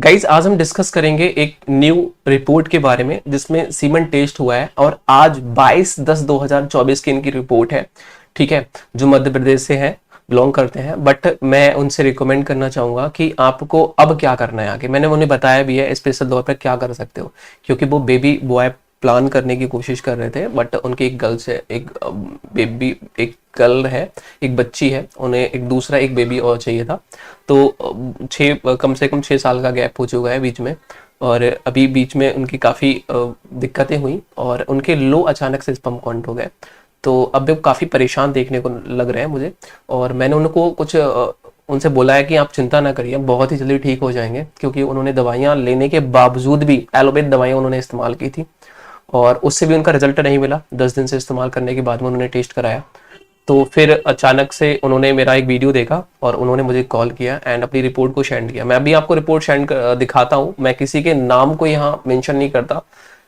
Guys आज हम discuss करेंगे एक न्यू रिपोर्ट के बारे में जिसमें सीमेंट टेस्ट हुआ है और आज 22/10/2024 की इनकी रिपोर्ट है। ठीक है, जो मध्य प्रदेश से है, बिलोंग करते हैं। बट मैं उनसे रिकमेंड करना चाहूंगा कि आपको अब क्या करना है आगे। मैंने उन्हें बताया भी है स्पेशल तौर पर क्या कर सकते हो, क्योंकि वो बेबी बॉय प्लान करने की कोशिश कर रहे थे। बट उनकी एक गर्ल से एक बेबी, एक गर्ल है, एक बच्ची है, उन्हें एक दूसरा एक बेबी और चाहिए था। तो कम से कम 6 साल का गैप हो चुका है बीच में। और अभी बीच में उनकी काफ़ी दिक्कतें हुई और उनके लो अचानक से स्पर्म काउंट हो गए। तो अब वो काफ़ी परेशान देखने को लग रहे हैं मुझे। और मैंने उनको कुछ उनसे बोला है कि आप चिंता ना करिए, बहुत ही जल्दी ठीक हो जाएंगे, क्योंकि उन्होंने दवाइयाँ लेने के बावजूद भी एलोपैथ दवाइयाँ उन्होंने इस्तेमाल की थी और उससे भी उनका रिजल्ट नहीं मिला। 10 दिन से इस्तेमाल करने के बाद में उन्होंने टेस्ट कराया। तो फिर अचानक से उन्होंने मेरा एक वीडियो देखा और उन्होंने मुझे कॉल किया एंड अपनी रिपोर्ट को सेंड किया। मैं अभी आपको रिपोर्ट सेंड दिखाता हूँ। मैं किसी के नाम को यहाँ मेंशन नहीं करता,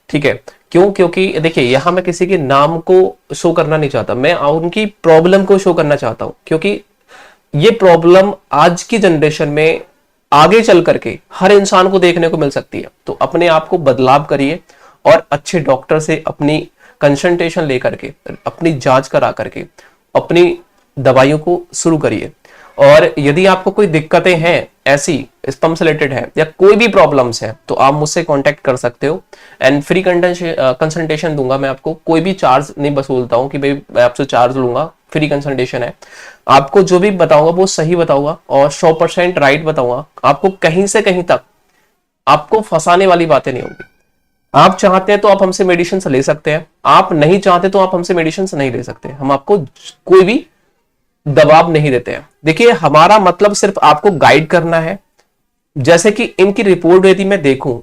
ठीक है। क्यों? क्योंकि देखिए, यहाँ मैं किसी के नाम को शो करना नहीं चाहता, मैं उनकी प्रॉब्लम को शो करना चाहता हूँ। क्योंकि ये प्रॉब्लम आज की जनरेशन में आगे चल करके हर इंसान को देखने को मिल सकती है। तो अपने आप को बदलाव करिए और अच्छे डॉक्टर से अपनी कंसल्टेशन लेकर के, अपनी जांच करा करके अपनी दवाइयों को शुरू करिए। और यदि आपको कोई दिक्कतें हैं ऐसी, स्पर्म से रिलेटेड है या कोई भी प्रॉब्लम्स है, तो आप मुझसे कांटेक्ट कर सकते हो एंड फ्री कंसल्टेशन दूंगा मैं आपको। कोई भी चार्ज नहीं वसूलता हूं कि भाई मैं आपसे चार्ज लूंगा, फ्री कंसल्टेशन है। आपको जो भी बताऊंगा वो सही बताऊंगा और 100% राइट बताऊंगा। आपको कहीं से कहीं तक आपको फंसाने वाली बातें नहीं होंगी। आप चाहते हैं तो आप हमसे मेडिसिन ले सकते हैं, आप नहीं चाहते तो आप हमसे मेडिसिन नहीं ले सकते। हम आपको कोई भी दबाव नहीं देते हैं। देखिए, हमारा मतलब सिर्फ आपको गाइड करना है। जैसे कि इनकी रिपोर्ट यदि मैं देखूं,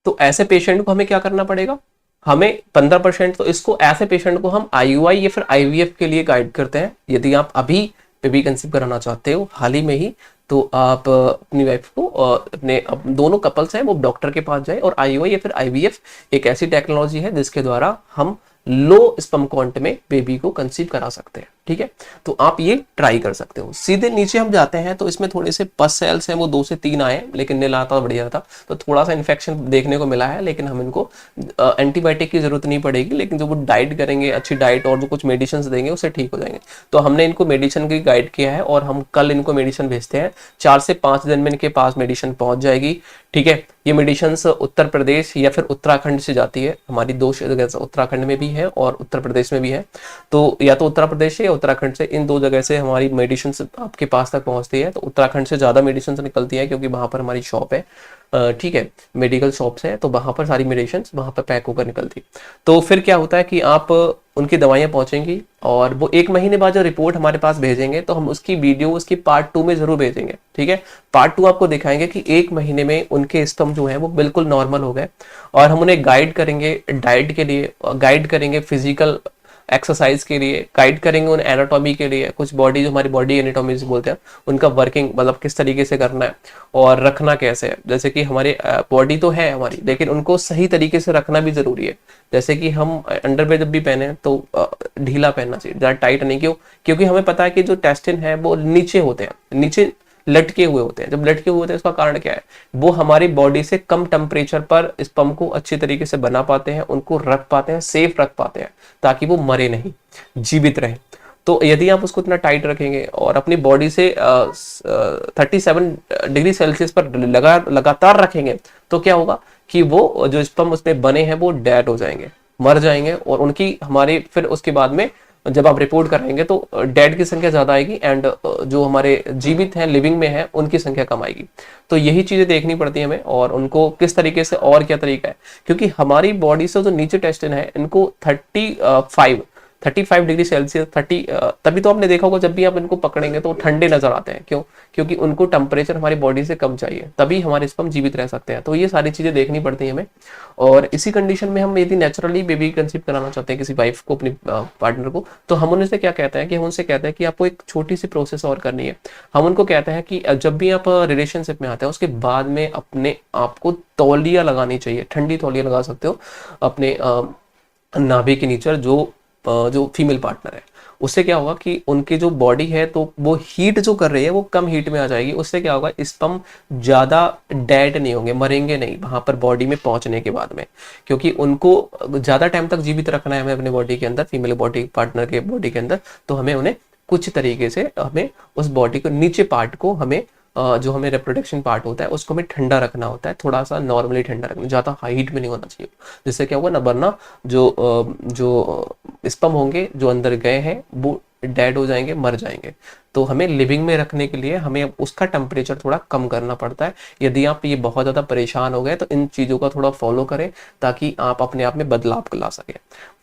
तो ऐसे पेशेंट को हमें क्या करना पड़ेगा, हमें 15% तो इसको, ऐसे पेशेंट को हम आईयूआई या फिर आईवीएफ के लिए गाइड करते हैं। यदि आप अभी बेबी कंसीव कराना चाहते हो हाल ही में ही, तो आप अपनी वाइफ को अपने दोनों कपल्स हैं वो डॉक्टर के पास जाए। और आईयूआई या फिर आईवीएफ एक ऐसी टेक्नोलॉजी है जिसके द्वारा हम लो स्पर्म काउंट में बेबी को कंसीव करा सकते हैं। ठीक है, तो आप ये ट्राई कर सकते हो। सीधे नीचे हम जाते हैं तो इसमें थोड़े से पस सेल्स हैं, वो 2 से 3 आए, लेकिन नील आता बढ़िया था, तो थोड़ा सा इन्फेक्शन देखने को मिला है, लेकिन हम इनको एंटीबायोटिक की जरूरत नहीं पड़ेगी, लेकिन जो वो डाइट करेंगे, अच्छी डाइट और जो कुछ मेडिसिन देंगे उससे ठीक हो जाएंगे। तो हमने इनको मेडिसिन की गाइड किया है और हम कल इनको मेडिसिन भेजते हैं। 4 से 5 दिन में इनके पास मेडिसिन पहुंच जाएगी। ठीक है, ये मेडिसिन उत्तर प्रदेश या फिर उत्तराखंड से जाती है। हमारी 2 जगह उत्तराखंड में भी है और उत्तर प्रदेश में भी है, तो या तो उत्तर प्रदेश से या उत्तराखंड से, इन 2 जगह से हमारी मेडिसिन आपके पास तक पहुंचती है। तो उत्तराखंड से ज्यादा मेडिसिन निकलती है क्योंकि वहां पर हमारी शॉप है, ठीक है, मेडिकल शॉप्स है, तो वहां पर सारी मेडिसिन वहां पर पैक होकर निकलती। तो फिर क्या होता है कि आप उनकी दवाइयां पहुंचेंगी और वो 1 महीने बाद जो रिपोर्ट हमारे पास भेजेंगे तो हम उसकी वीडियो उसकी पार्ट 2 में जरूर भेजेंगे। ठीक है, पार्ट 2 आपको दिखाएंगे कि 1 महीने में उनके स्तंभ जो है वो बिल्कुल नॉर्मल हो गए, और हम उन्हें गाइड करेंगे डाइट के लिए, गाइड करेंगे फिजिकल एक्सरसाइज के लिए, गाइड करेंगे उन एनाटॉमी के लिए, कुछ बॉडी जो हमारी बॉडी एनाटॉमी बोलते हैं उनका वर्किंग, मतलब किस तरीके से करना है और रखना कैसे है। जैसे कि हमारे बॉडी तो है हमारी, लेकिन उनको सही तरीके से रखना भी जरूरी है। जैसे कि हम अंडरवेयर जब भी पहने तो ढीला पहनना चाहिए, ज़्यादा टाइट नहीं। क्यों? क्योंकि हमें पता है कि जो टेस्टिन है वो नीचे होते हैं, नीचे लटके हुए होते हैं। जब लटके हुए होते हैं उसका कारण क्या है, वो हमारी बॉडी से कम टेम्परेचर पर स्पर्म को अच्छी तरीके से बना पाते हैं, उनको रख पाते हैं, सेफ रख पाते हैं, ताकि वो मरे नहीं, जीवित रहे। तो यदि आप उसको इतना टाइट रखेंगे और अपनी बॉडी से 37 डिग्री सेल्सियस पर लगातार रखेंगे, तो क्या होगा कि वो जो स्पर्म उसमें बने हैं वो डेड हो जाएंगे, मर जाएंगे, और उनकी हमारे फिर उसके बाद में जब आप रिपोर्ट कराएंगे तो डेड की संख्या ज्यादा आएगी एंड जो हमारे जीवित हैं, लिविंग में हैं, उनकी संख्या कम आएगी। तो यही चीजें देखनी पड़ती है हमें, और उनको किस तरीके से और क्या तरीका है, क्योंकि हमारी बॉडी से जो नीचे टेस्टिन है इनको 35 डिग्री सेल्सियस 30, तभी तो आपने देखा होगा जब भी आप इनको पकड़ेंगे तो ठंडे नजर आते हैं। क्यों? क्योंकि उनको टेम्परेचर हमारी बॉडी से कम चाहिए, तभी हमारे स्पर्म जीवित रह सकते हैं। तो ये सारी चीजें देखनी पड़ती है हमें, और इसी कंडीशन में हम यदि नेचुरली बेबी कंसीव कराना चाहते हैं किसी वाइफ को, अपनी पार्टनर को, तो हम उनसे क्या कहते हैं कि हम उनसे कहते हैं कि आपको एक छोटी सी प्रोसेस और करनी है। हम उनको कहते हैं कि जब भी आप रिलेशनशिप में आते हैं उसके बाद में अपने आपको तौलिया लगानी चाहिए, ठंडी तौलिया लगा सकते हो अपने नाभि के नीचे, जो फीमेल पार्टनर है। उससे क्या होगा कि उनकी जो बॉडी है तो वो हीट जो कर रही है वो कम हीट में आ जाएगी। उससे क्या होगा, स्पर्म ज्यादा डेड नहीं होंगे, मरेंगे नहीं वहां पर बॉडी में पहुंचने के बाद में, क्योंकि उनको ज्यादा टाइम तक जीवित रखना है हमें अपने बॉडी के अंदर, फीमेल बॉडी पार्टनर के बॉडी के अंदर। तो हमें उन्हें कुछ तरीके से हमें उस बॉडी को नीचे पार्ट को हमें जो हमें रिप्रोडक्शन पार्ट होता है उसको हमें ठंडा रखना होता है, थोड़ा सा नॉर्मली ठंडा रखना, ज्यादा हाई हीट में नहीं होना चाहिए। जिससे क्या होगा ना, वरना जो स्पर्म होंगे जो अंदर गए हैं वो डेड हो जाएंगे, मर जाएंगे। तो हमें लिविंग में रखने के लिए हमें उसका टेम्परेचर थोड़ा कम करना पड़ता है। यदि आप ये बहुत ज़्यादा परेशान हो गए तो इन चीज़ों का थोड़ा फॉलो करें, ताकि आप अपने आप में बदलाव ला सकें।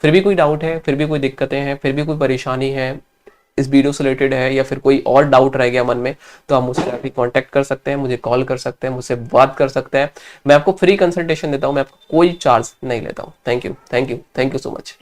फिर भी कोई डाउट है, फिर भी कोई दिक्कतें हैं, फिर भी कोई परेशानी है इस वीडियो से रिलेटेड है, या फिर कोई और डाउट रह गया मन में, तो आप मुझसे आके कांटेक्ट कर सकते हैं, मुझे कॉल कर सकते हैं, मुझसे बात कर सकते हैं। मैं आपको फ्री कंसल्टेशन देता हूं, मैं आपको कोई चार्ज नहीं लेता हूं। Thank you so much.